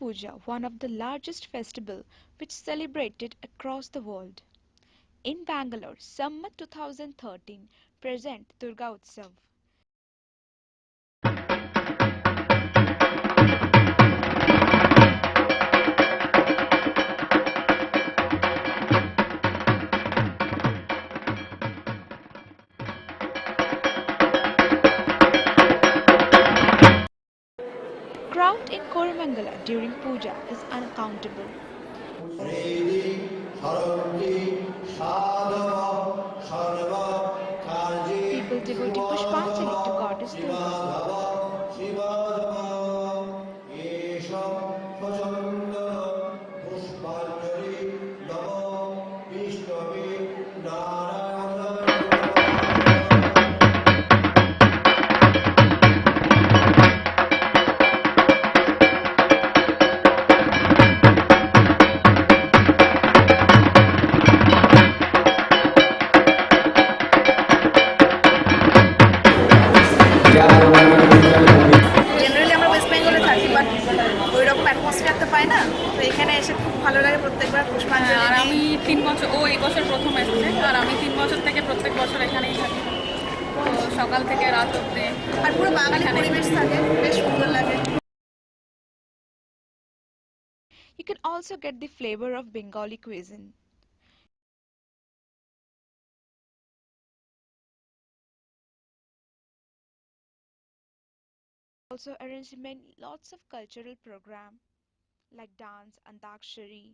Puja, one of the largest festivals which celebrated across the world. In Bangalore, Sammat 2013 present Durga Utsav. Crowd in Koramangala during puja is unaccountable. People devotee Pushpanjali to goddess Durga. Generally আমরা West বেঙ্গলে থাকি, but ওই রকম atmosphere তো পাই না। তো এখানে এসে খুব ভালো লাগে প্রত্যেকবার পুষ্পাঞ্জলি। আর আমি 3 বছর, ও এই বছর প্রথম এসেছে, আর আমি 3 বছর থেকে প্রত্যেক বছর এখানেই থাকি। তো সকাল থেকে রাত অবধি আর পুরো বাঙালি পরিবেশ থাকে, বেশ সুন্দর লাগে। You can also get the flavor of Bengali cuisine. Also arrange lots of cultural program like dance, antakshari.